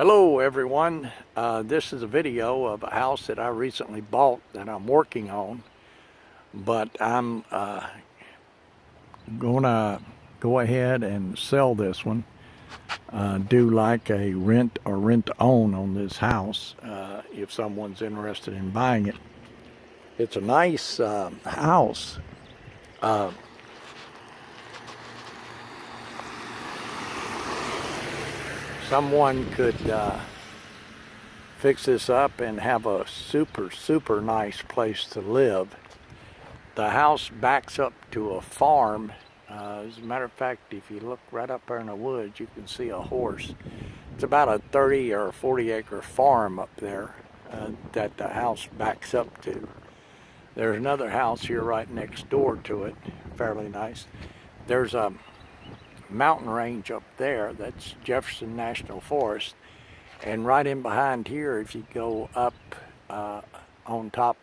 Hello everyone. This is a video of a house that I recently bought that I'm working on, but I'm gonna go ahead and sell this one, do like a rent or rent to own on this house if someone's interested in buying it. It's a nice house. Someone could fix this up and have a super nice place to live. The house backs up to a farm. As a matter of fact, if you look right up there in the woods, you can see a horse. It's about a 30 or 40 acre farm up there that the house backs up to. There's another house here right next door to it, fairly nice. There's a mountain range up there, that's Jefferson National Forest, and right in behind here, if you go up on top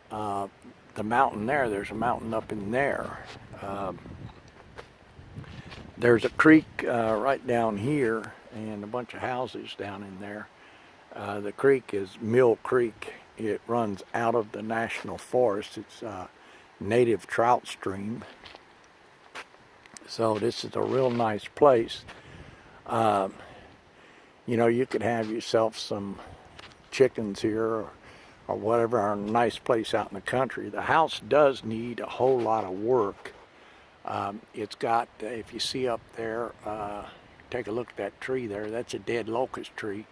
the mountain there's a mountain up in there. There's a creek right down here and a bunch of houses down in there. The creek is Mill Creek. It runs out of the National Forest. It's a native trout stream. So this is a real nice place. You know, you could have yourself some chickens here or whatever, or a nice place out in the country. The house does need a whole lot of work. It's got, if you see up there, take a look at that tree there, that's a dead locust tree.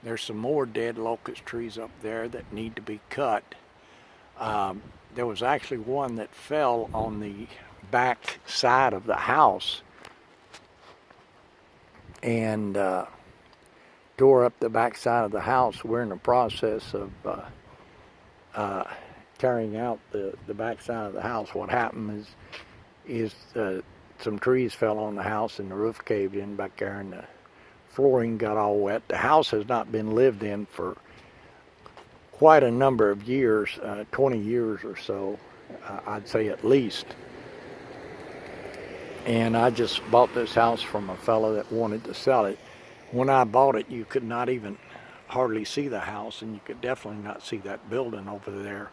There's some more dead locust trees up there that need to be cut. There was actually one that fell on the back side of the house and tore up the back side of the house. We're in the process of tearing out the back side of the house. What happened is some trees fell on the house and the roof caved in back there and the flooring got all wet. The house has not been lived in for quite a number of years, 20 years or so, I'd say at least. And I just bought this house from a fellow that wanted to sell it. When I bought it, you could not even hardly see the house, and you could definitely not see that building over there.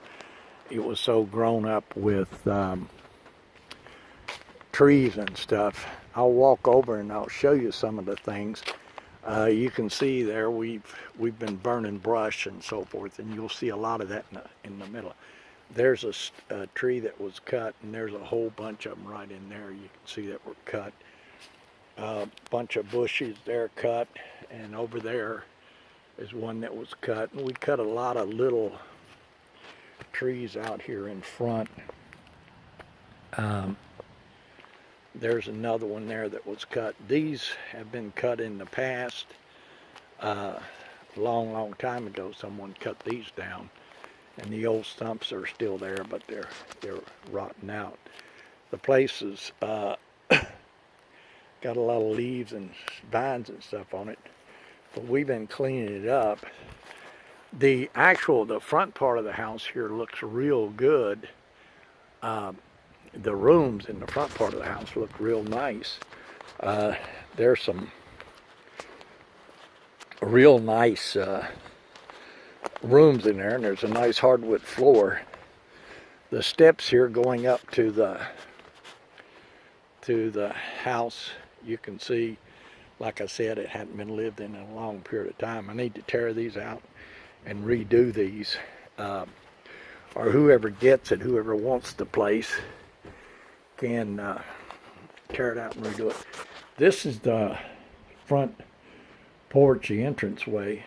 It was so grown up with trees and stuff. I'll walk over and I'll show you some of the things. You can see there we've been burning brush and so forth, and you'll see a lot of that in the middle. There's a tree that was cut, and there's a whole bunch of them right in there. You can see that were cut. A bunch of bushes there cut, and over there is one that was cut. And we cut a lot of little trees out here in front. There's another one there that was cut. These have been cut in the past. Long time ago, someone cut these down. And the old stumps are still there, but they're rotting out. The place is got a lot of leaves and vines and stuff on it, but we've been cleaning it up. The front part of the house here looks real good. The rooms in the front part of the house look real nice. There's some real nice rooms in there, and there's a nice hardwood floor. The steps here going up to the house, you can see, like I said, it hadn't been lived in a long period of time. I need to tear these out and redo these, or whoever gets it, whoever wants the place, can tear it out and redo it. This is the front porch, the entranceway.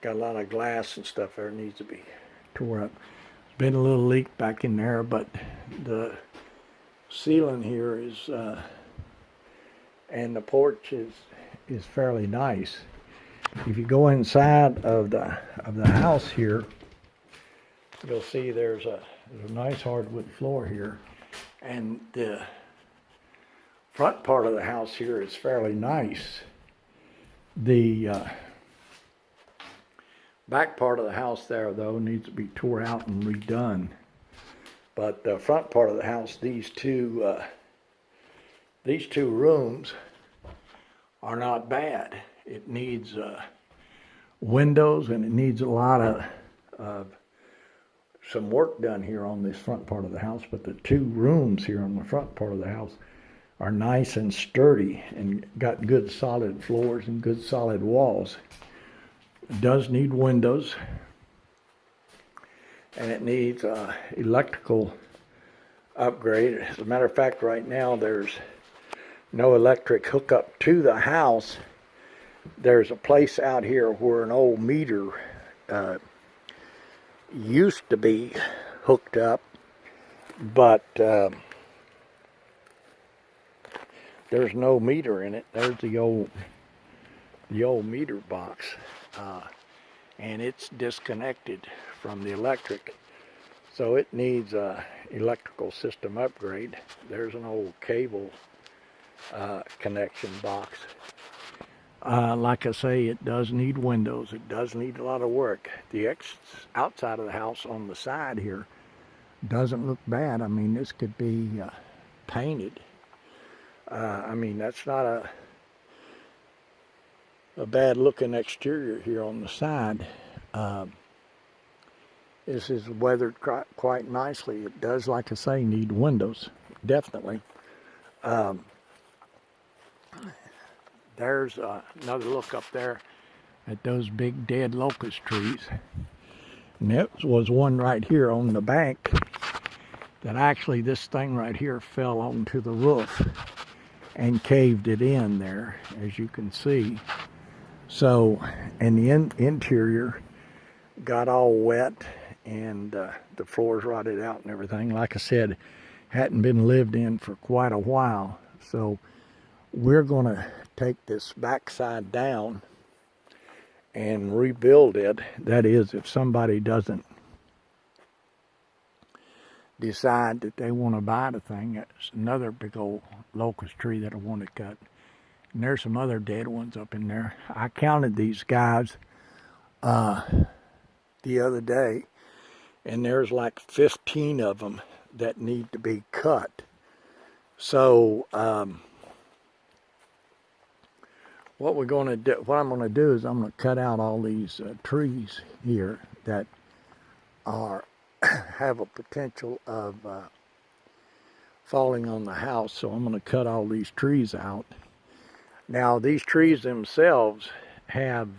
Got a lot of glass and stuff there, needs to be tore up. There's been a little leak back in there, but the ceiling here is, and the porch is fairly nice. If you go inside of the house here, you'll see there's a nice hardwood floor here, and the front part of the house here is fairly nice. The back part of the house there, though, needs to be tore out and redone. But the front part of the house, these two rooms are not bad. it needs windows, and it needs a lot of some work done here on this front part of the house. But the two rooms here on the front part of the house are nice and sturdy and got good solid floors and good solid walls. It does need windows, and it needs electrical upgrade. As a matter of fact, right now there's no electric hookup to the house. There's a place out here where an old meter used to be hooked up, but there's no meter in it. There's the old meter box, and it's disconnected from the electric, so it needs a electrical system upgrade. There's an old cable connection box. Like I say, it does need windows. It does need a lot of work. The outside of the house on the side here doesn't look bad. I mean, this could be painted. I mean, that's not a bad looking exterior here on the side. This is weathered quite nicely. It does, like I say, need windows, definitely. There's another look up there at those big dead locust trees. And there was one right here on the bank that actually this thing right here fell onto the roof and caved it in there, as you can see. So, and the interior got all wet, and the floors rotted out and everything. Like I said, hadn't been lived in for quite a while. So we're going to take this backside down and rebuild it. That is, if somebody doesn't decide that they want to buy the thing. That's another big old locust tree that I want to cut. And there's some other dead ones up in there. I counted these guys the other day, and there's like 15 of them that need to be cut. So what I'm going to do is I'm going to cut out all these trees here that are have a potential of falling on the house. So I'm going to cut all these trees out. Now these trees themselves have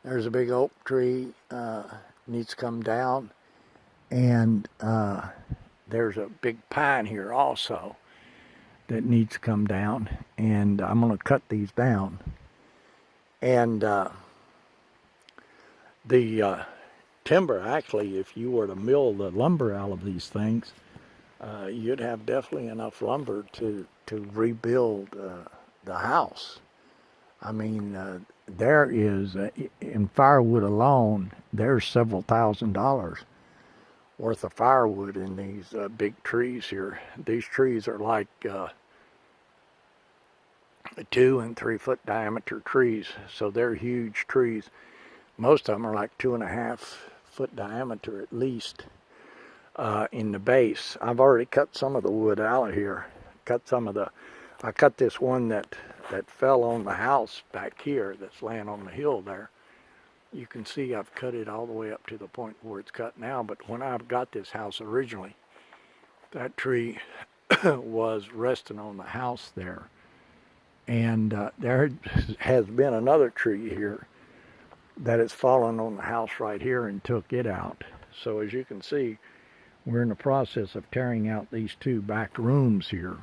there's a big oak tree needs to come down, and there's a big pine here also that needs to come down, and I'm going to cut these down. And the timber, actually, if you were to mill the lumber out of these things, you'd have definitely enough lumber to rebuild the house. I mean, there is, in firewood alone, there's several $1,000s worth of firewood in these big trees here. These trees are like 2 and 3 foot diameter trees, so they're huge trees. Most of them are like 2.5 foot diameter at least in the base. I've already cut some of the wood out of here. I cut this one that fell on the house back here that's laying on the hill there. You can see I've cut it all the way up to the point where it's cut now, but when I got this house originally, that tree was resting on the house there. And there has been another tree here that has fallen on the house right here and took it out. So as you can see, we're in the process of tearing out these 2 back rooms here.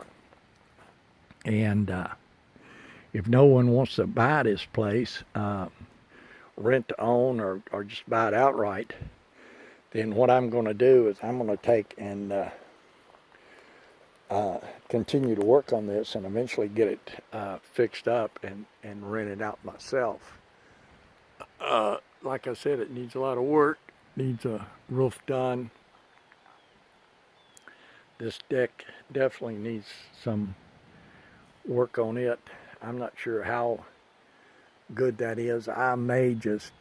And if no one wants to buy this place, rent to own, or just buy it outright, then what I'm going to do is I'm going to take and continue to work on this and eventually get it fixed up and rent it out myself. Like I said, it needs a lot of work, needs a roof done. This deck definitely needs some work on it. I'm not sure how good that is. I may just,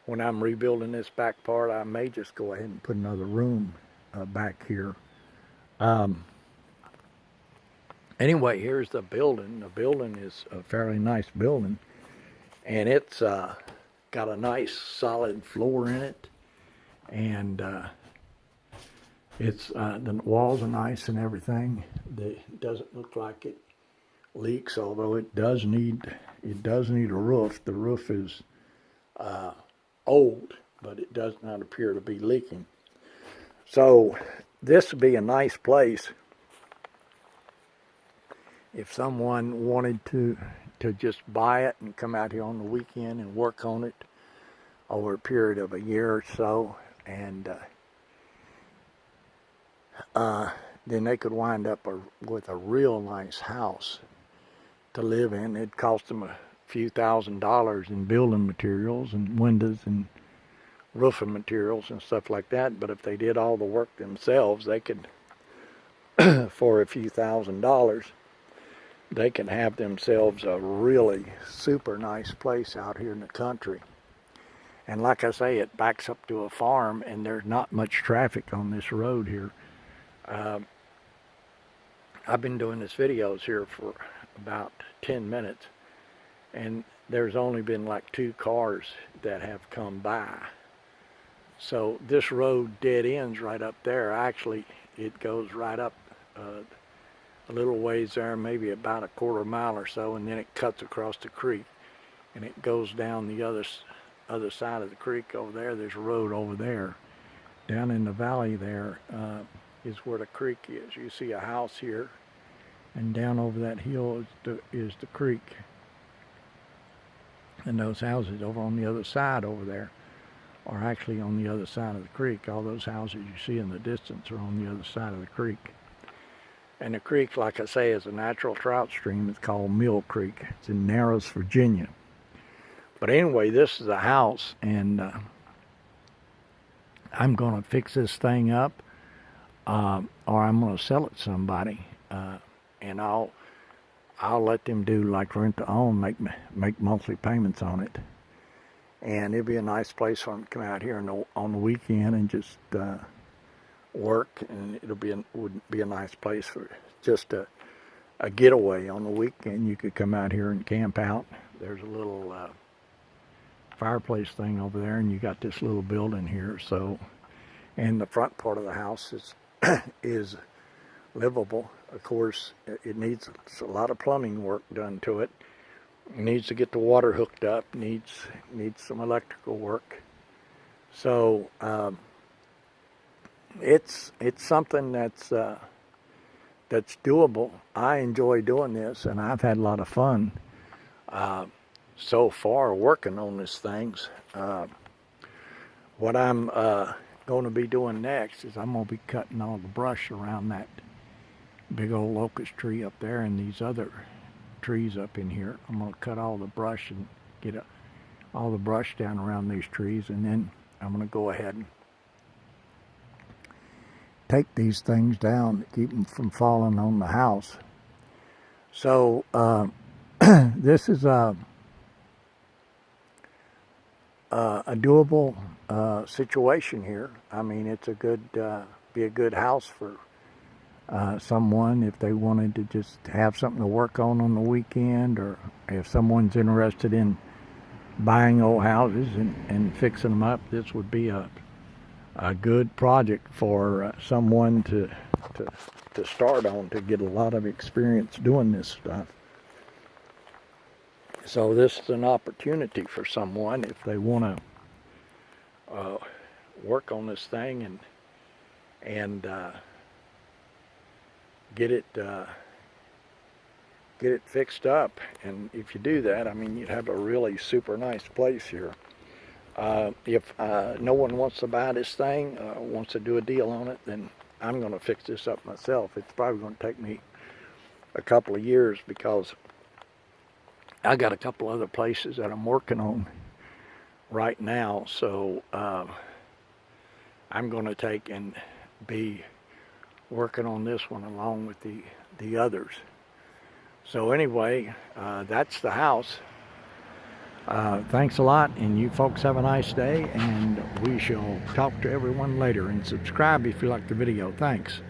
when I'm rebuilding this back part, I may just go ahead and put another room back here. Anyway, here's the building. The building is a fairly nice building, and it's got a nice solid floor in it, and it's the walls are nice and everything. It doesn't look like it leaks, although it does need a roof. The roof is old, but it does not appear to be leaking. So this would be a nice place if someone wanted to just buy it and come out here on the weekend and work on it over a period of a year or so, and then they could wind up with a real nice house to live in. It'd cost them a few $1,000s in building materials and windows and roofing materials and stuff like that. But if they did all the work themselves, they could, for a few $1,000s, they can have themselves a really super nice place out here in the country. And like I say, it backs up to a farm, and there's not much traffic on this road here. I've been doing this videos here for about 10 minutes, and there's only been like 2 cars that have come by. So this road dead ends right up there. Actually, it goes right up a little ways there, maybe about a quarter mile or so, and then it cuts across the creek, and it goes down the other side of the creek over there. There's a road over there. Down in the valley there is where the creek is. You see a house here, and down over that hill is the creek. And those houses over on the other side over there are actually on the other side of the creek. All those houses you see in the distance are on the other side of the creek. And the creek, like I say, is a natural trout stream. It's called Mill Creek. It's in Narrows, Virginia. But anyway, this is a house, and I'm going to fix this thing up, or I'm going to sell it to somebody, and I'll let them do like rent to own, make monthly payments on it, and it'd be a nice place for them to come out here on the weekend and just work, and would be a nice place for just a getaway on the weekend. You could come out here and camp out. There's a little fireplace thing over there, and you got this little building here. So, and the front part of the house is livable. Of course, it needs a lot of plumbing work done to it. It needs to get the water hooked up. Needs some electrical work. So it's something that's doable. I enjoy doing this, and I've had a lot of fun so far working on these things. What I'm going to be doing next is I'm going to be cutting all the brush around that big old locust tree up there and these other trees up in here. I'm going to cut all the brush and get all the brush down around these trees, and then I'm going to go ahead and take these things down to keep them from falling on the house. So this is a doable situation here. I mean, it's be a good house for someone if they wanted to just have something to work on the weekend, or if someone's interested in buying old houses and fixing them up. This would be a good project for someone to start on, to get a lot of experience doing this stuff. So this is an opportunity for someone if they want to work on this thing and get it fixed up. And if you do that, I mean, you'd have a really super nice place here. If no one wants to buy this thing, wants to do a deal on it, then I'm going to fix this up myself. It's probably going to take me a couple of years, because I got a couple other places that I'm working on right now. So I'm going to take and be working on this one along with the others. So anyway, that's the house. Thanks a lot, and you folks have a nice day, and we shall talk to everyone later. And subscribe if you like the video. Thanks.